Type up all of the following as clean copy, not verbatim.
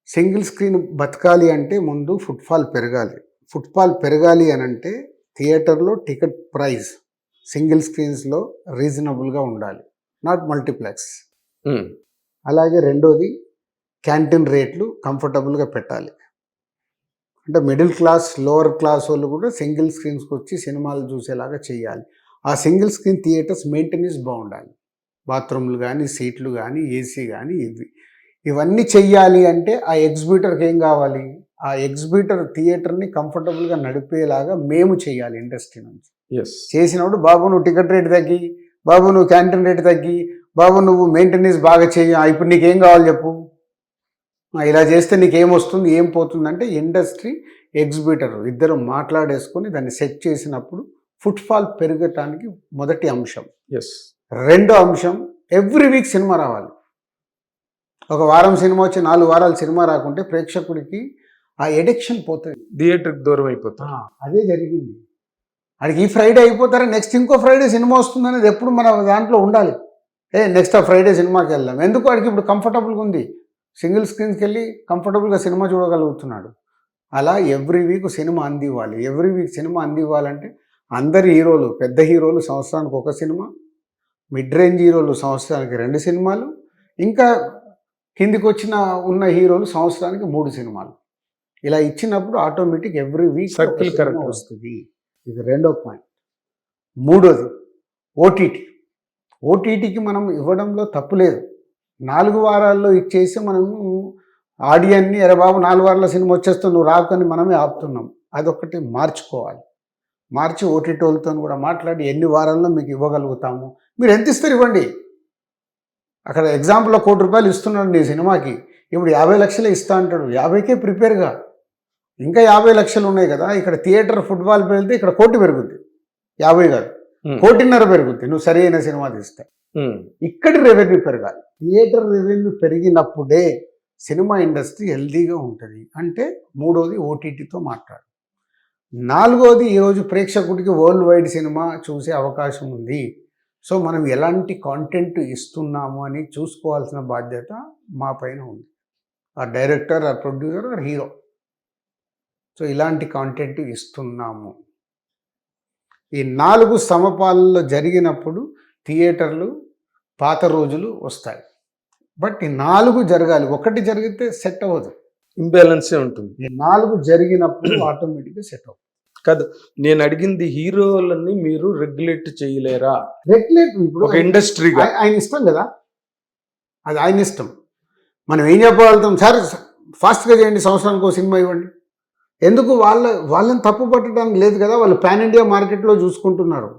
Single screen బతకాలి అంటే ముందు ఫుట్ఫాల్ పెరగాలి. ఫుట్ఫాల్ పెరగాలి అనంటే థియేటర్‌లో టికెట్ ప్రైస్ సింగిల్ స్క్రీన్స్‌లో రీజనబుల్‌గా ఉండాలి. Not multiplex. హ్మ్. అలాగే రెండోది క్యాంటీన్ రేట్లు కంఫర్టబుల్‌గా పెట్టాలి. అంటే మిడిల్ క్లాస్, లోవర్ క్లాస్ వాళ్ళు కూడా సింగిల్ స్క్రీన్స్‌కొచ్చి సినిమాలు చూసేలాగా చేయాలి. ఆ సింగిల్ స్క్రీన్ థియేటర్స్ మెయింటెనెన్స్ బావుండాలి. బాత్రూమ్‌లు గానీ, సీట్లు గానీ, ఏసీ గానీ ఇవన్నీ చెయ్యాలి అంటే ఆ ఎగ్జిబిటర్‌కి ఏం కావాలి? ఆ ఎగ్జిబిటర్ థియేటర్‌ని కంఫర్టబుల్‌గా నడిపేలాగా మేము చేయాలి ఇండస్ట్రీ నుంచి. యెస్. చేసినప్పుడు బాబు నువ్వు టికెట్ రేట్ తగ్గి, బాబు నువ్వు క్యాంటీన్ రేట్ తగ్గి, బాబు నువ్వు మెయింటెనెన్స్ బాగా చెయ్యి. ఇప్పుడు నీకేం కావాలి చెప్పు? ఇలా చేస్తే నీకేమొస్తుంది, ఏం పోతుందంటే ఇండస్ట్రీ, ఎగ్జిబిటర్ ఇద్దరు మాట్లాడేసుకొని దాన్ని సెట్ చేసినప్పుడు ఫుట్‌ఫాల్ పెరగటానికి మొదటి అంశం. యెస్. రెండో అంశం ఎవ్రీ వీక్ సినిమా రావాలి. ఒక వారం సినిమా వచ్చి 4 వారాలు సినిమా రాకుంటే ప్రేక్షకుడికి ఆ ఎడిక్షన్ పోతుంది. థియేటర్‌కి దూరం అయిపోతాం. అదే జరిగింది. ఆడికి ఈ ఫ్రైడే అయిపోతారా నెక్స్ట్ ఇంకో ఫ్రైడే సినిమా వస్తుందనేది ఎప్పుడు మన దాంట్లో ఉండాలి. నెక్స్ట్ ఆ ఫ్రైడే సినిమాకి వెళ్దాం. ఎందుకు వాడికి ఇప్పుడు కంఫర్టబుల్గా ఉంది. సింగిల్ స్క్రీన్స్కి వెళ్ళి కంఫర్టబుల్గా సినిమా చూడగలుగుతున్నాడు. అలా ఎవ్రీ వీక్ సినిమా అందివ్వాలి. ఎవ్రీ వీక్ సినిమా అందివ్వాలంటే అందరి హీరోలు, పెద్ద హీరోలు సంవత్సరానికి ఒక సినిమా, మిడ్ రేంజ్ హీరోలు సంవత్సరానికి 2 సినిమాలు, ఇంకా కిందికి ఉన్న హీరోలు సంవత్సరానికి 3 సినిమాలు. ఇలా ఇచ్చినప్పుడు automatic every week circle correct వస్తుంది. ఇది రెండో పాయింట్. మూడోది ఓటీటీ. ఓటీటీకి మనం ఇవ్వడంలో తప్పు లేదు. 4 వారాల్లో ఇచ్చేసి మనము ఆడియన్ని ఎరే బాబు 4 వారాల సినిమా వచ్చేస్తే నువ్వు రాకని మనమే ఆపుతున్నాం. అదొకటి మార్చుకోవాలి. మార్చి ఓటీటీ వాళ్ళతో కూడా మాట్లాడి ఎన్ని వారాల్లో మీకు ఇవ్వగలుగుతాము, మీరు ఎంత ఇస్తారు ఇవ్వండి. అక్కడ ఎగ్జాంపుల్లో ₹1,00,00,000 ఇస్తున్నాడు నీ సినిమాకి, ఇప్పుడు 50 లక్షలే ఇస్తా అంటాడు. 50కే ప్రిపేర్గా, ఇంకా 50 లక్షలు ఉన్నాయి కదా. ఇక్కడ థియేటర్ ఫుట్బాల్ పెరిగితే ఇక్కడ 1,00,00,000 పెరుగుద్ది. 50 కాదు, 1,50,00,000 పెరుగుద్ది నువ్వు సరైన సినిమా తీస్తే. ఇక్కడి రెవెన్యూ పెరగాలి. థియేటర్ రెవెన్యూ పెరిగినప్పుడే సినిమా ఇండస్ట్రీ హెల్దీగా ఉంటుంది. అంటే మూడోది ఓటీటీతో మాట్లాడు. నాలుగోది ఈరోజు ప్రేక్షకుడికి వరల్డ్ వైడ్ సినిమా చూసే అవకాశం ఉంది. సో మనం ఎలాంటి కాంటెంట్ ఇస్తున్నాము అని చూసుకోవాల్సిన బాధ్యత మా పైన ఉంది. ఆ డైరెక్టర్, ఆ ప్రొడ్యూసర్, ఆ హీరో. సో ఇలాంటి కాంటెంట్ ఇస్తున్నాము. ఈ 4 సమపాలలో జరిగినప్పుడు థియేటర్లు పాత రోజులు వస్తాయి. బట్ ఈ 4 జరగాలి. ఒకటి జరిగితే సెట్ అవ్వదు, ఇంబ్యాలెన్సే ఉంటుంది. ఈ 4 జరిగినప్పుడు ఆటోమేటిక్గా సెట్ అవుతుంది. కాదు, నేను అడిగింది హీరోలని మీరు రెగ్యులేట్ చేయలేరా? రెగ్యులేట్ ఇప్పుడు ఒక ఇండస్ట్రీగా ఆయన ఇష్టం కదా, అది ఆయన ఇష్టం. మనం ఏం చెప్పగలుగుతాం? సార్ ఫాస్ట్గా చేయండి, సంవత్సరానికి ఒక సినిమా ఇవ్వండి. ఎందుకు వాళ్ళని తప్పు పట్టడానికి లేదు కదా. వాళ్ళు పాన్ ఇండియా మార్కెట్లో చూసుకుంటున్నారు.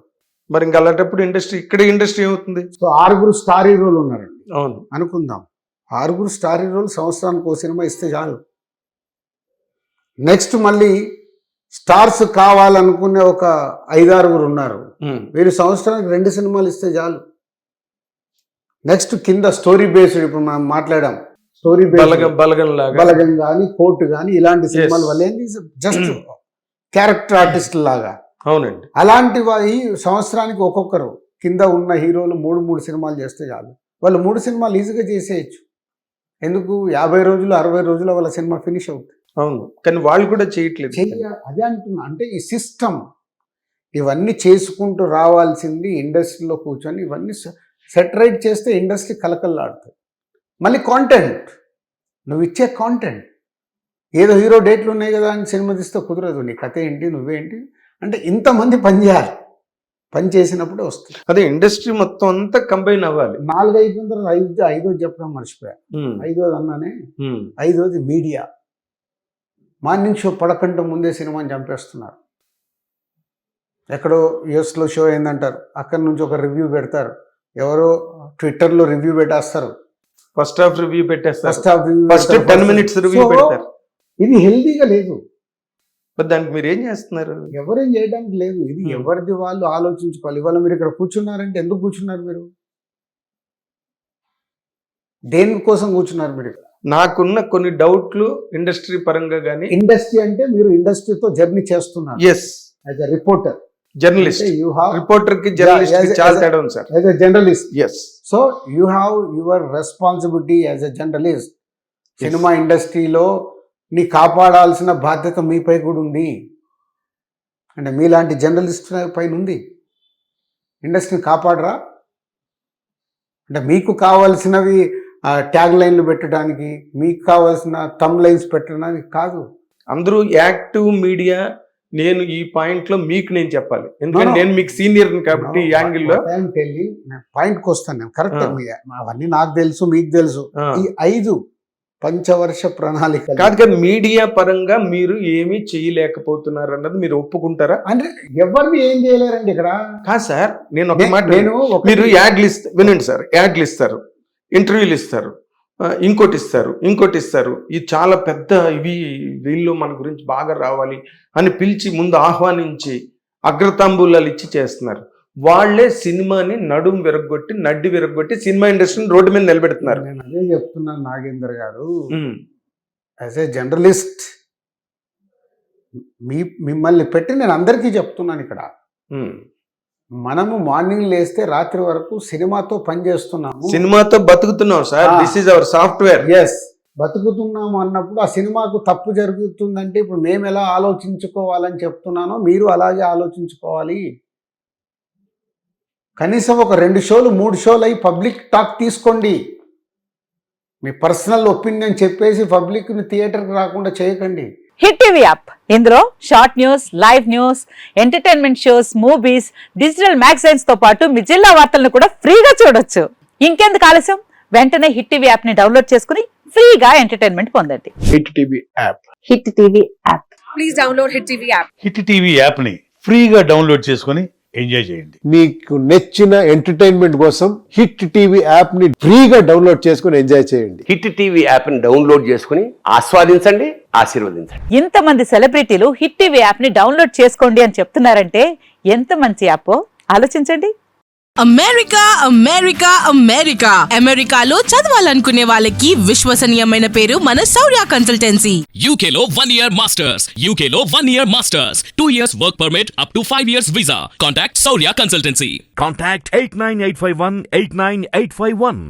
మరి ఇంకా అలాంటప్పుడు ఇక్కడ ఇండస్ట్రీ ఏమవుతుంది? సో 6 స్టార్ హీరోలు ఉన్నారండి. అవును, అనుకుందాం. 6 స్టార్ హీరోలు సంవత్సరానికి ఒక సినిమా ఇస్తే చాలు. నెక్స్ట్ మళ్ళీ స్టార్స్ కావాలనుకునే ఒక 5-6 ఉన్నారు. వీరు సంవత్సరానికి 2 సినిమాలు ఇస్తే చాలు. నెక్స్ట్ కింద స్టోరీ బేస్డ్, ఇప్పుడు మనం మాట్లాడాం స్టోరీ బలగం కానీ, కోర్టు కానీ, ఇలాంటి సినిమాల వల్ల ఏంటి, జస్ట్ క్యారెక్టర్ ఆర్టిస్ట్ లాగా. అవునండి. అలాంటి ఈ సంవత్సరానికి ఒక్కొక్కరు కింద ఉన్న హీరోలు 3 సినిమాలు చేస్తే చాలు. వాళ్ళు 3 సినిమాలు ఈజీగా చేసేయచ్చు. ఎందుకు 50 రోజులు 60 రోజులు వాళ్ళ సినిమా ఫినిష్ అవుతుంది. అవును, కానీ వాళ్ళు కూడా చేయట్లేదు. అదే అంటున్నా. అంటే ఈ సిస్టమ్ ఇవన్నీ చేసుకుంటూ రావాల్సింది. ఇండస్ట్రీలో కూర్చొని ఇవన్నీ సెటరైట్ చేస్తే ఇండస్ట్రీ కలకల్లాడుతుంది. మళ్ళీ కాంటెంట్, నువ్వు ఇచ్చే కాంటెంట్. ఏదో హీరో డేట్లు ఉన్నాయి కదా అని సినిమా తీస్తే కుదరదు. నీ కథ ఏంటి, నువ్వేంటి అంటే ఇంతమంది పని చేయాలి. పని చేసినప్పుడే వస్తుంది. అదే ఇండస్ట్రీ మొత్తం అంతా కంబైన్ అవ్వాలి. 4 అయిపోయిన తర్వాత ఐదోది చెప్పడం మర్చిపోయా. 5వది అన్నానే. 5వది మీడియా. మార్నింగ్ షో పడకంటే ముందే సినిమాని చంపేస్తున్నారు. ఎక్కడో యూఎస్లో షో అయిందంటారు, అక్కడి నుంచి ఒక రివ్యూ పెడతారు. ఎవరో ట్విట్టర్లో రివ్యూ పెట్టేస్తారు. ఫస్ట్ హాఫ్ రివ్యూ పెట్టేస్తారు. ఫస్ట్ 10 minutes రివ్యూ పెడతారు. ఇది హెల్దీగా లేదు. దానికి మీరు ఏం చేస్తున్నారు? ఎవరేం చేయడానికి లేదు. ఇది ఎవరిది వాళ్ళు ఆలోచించుకోవాలి. ఇవాళ మీరు ఇక్కడ కూర్చున్నారంటే ఎందుకు కూర్చున్నారు? మీరు దేనికోసం కూర్చున్నారు? మీరు ఇక్కడ నాకున్న కొన్ని డౌట్లు ఇండస్ట్రీ పరంగా గానీ. ఇండస్ట్రీ అంటే మీరు ఇండస్ట్రీతో జర్నీ చేస్తున్నారు. Yes, as a reporter, journalist. Reporter కి జర్నలిస్ట్ కి చాలా తేడా ఉంది sir. As a journalist, yes. So you have your responsibility as a journalist cinema ఇండస్ట్రీలో నీ కాపాడాల్సిన బాధ్యత మీపై కూడా ఉంది. అంటే మీలాంటి జర్నలిస్ట్ పైన ఉంది. ఇండస్ట్రీని కాపాడరా? అంటే మీకు కావాల్సినవి ట్యాగ్ లైన్లు పెట్టడానికి, మీకు కావాల్సిన థంబ్ లైన్స్ పెట్టడానికి కాదు. అందరూ యాక్టివ్ మీడియా. నేను ఈ పాయింట్ లో మీకు నేను చెప్పాలి, ఎందుకంటే నేను మీకు సీనియర్ కాబట్టి ఈ యాంగిల్లో పాయింట్కి వస్తాను నేను. కరెక్ట్, అవన్నీ నాకు తెలుసు, మీకు తెలుసు. ఈ 5 పంచవర్ష ప్రణాళిక కాదు కానీ మీడియా పరంగా మీరు ఏమీ చేయలేకపోతున్నారు అన్నది మీరు ఒప్పుకుంటారా? అంటే ఎవరిని ఏం చేయలేరండి ఇక్కడ. కాదు సార్, నేను ఒక మాట, నేను మీరు యాడ్లు వినండి సార్, యాడ్లు ఇస్తారు, ఇంటర్వ్యూలు ఇస్తారు, ఇంకోటి ఇస్తారు. ఇది చాలా పెద్ద ఇవి, వీళ్ళు మన గురించి బాగా రావాలి అని పిలిచి ముందు ఆహ్వానించి అగ్రతాంబూలాలు ఇచ్చి చేస్తున్నారు. వాళ్లే సినిమాని నడుం విరగొట్టి సినిమా ఇండస్ట్రీని రోడ్డు మీద నిలబెడుతున్నారు. నేను అదే చెప్తున్నాను నాగేందర్ గారు, యాజ్ ఏ జర్నలిస్ట్ మిమ్మల్ని పెట్టి నేను అందరికీ చెప్తున్నాను ఇక్కడ. మనము మార్నింగ్ లేస్తే రాత్రి వరకు సినిమాతో పనిచేస్తున్నాము, సినిమాతో బతుకుతున్నాం sir. This is our software. Yes, బతుకుతున్నాము అన్నప్పుడు ఆ సినిమాకు తప్పు జరుగుతుందంటే ఇప్పుడు మేము ఎలా ఆలోచించుకోవాలని చెప్తున్నానో మీరు అలాగే ఆలోచించుకోవాలి. కనీసం ఒక 2 షోలు 3 షోలు అయి పబ్లిక్ టాక్ తీసుకోండి. మీ పర్సనల్ ఒపీనియన్ చెప్పేసి పబ్లిక్ని థియేటర్కి రాకుండా చేయకండి. హిట్ టీవీ యాప్, ఇందులో short news, live news, entertainment shows, movies, digital magazines తో పాటు మీ జిల్లా వార్తలను కూడా ఫ్రీగా చూడొచ్చు. ఇంకెందుకు ఆలస్యం, వెంటనే హిట్ టీవీ యాప్ ని డౌన్లోడ్ చేసుకుని ఫ్రీగా ఎంటర్టైన్మెంట్ పొందండి. Hit TV app. Hit TV app. Please download hit TV app. Hit TV app ని ఫ్రీగా డౌన్లోడ్ చేసుకొని ఎంజాయ్ చేయండి. మీకు నచ్చిన ఎంటర్టైన్మెంట్ కోసం హిట్ టీవీ యాప్ ని ఫ్రీగా డౌన్లోడ్ చేసుకొని ఎంజాయ్ చేయండి. హిట్ టీవీ యాప్ ని డౌన్లోడ్ చేసుకుని ఆస్వాదించండి, ఆశీర్వదించండి. ఇంతమంది సెలబ్రిటీలు హిట్ టీవీ యాప్ ని డౌన్లోడ్ చేసుకోండి అని చెప్తున్నారంటే ఎంత మంచి యాప్ ఆలోచించండి. అమెరికా అమెరికాలో చదవాలనుకునే వాళ్ళకి విశ్వసనీయమైన పేరు మన శౌర్య కన్సల్టెన్సీ. UK లో 1 year masters. UK లో 1 year masters. 2 years work permit up to 5 years visa. Contact Saurya Consultancy. Contact 89851 89851.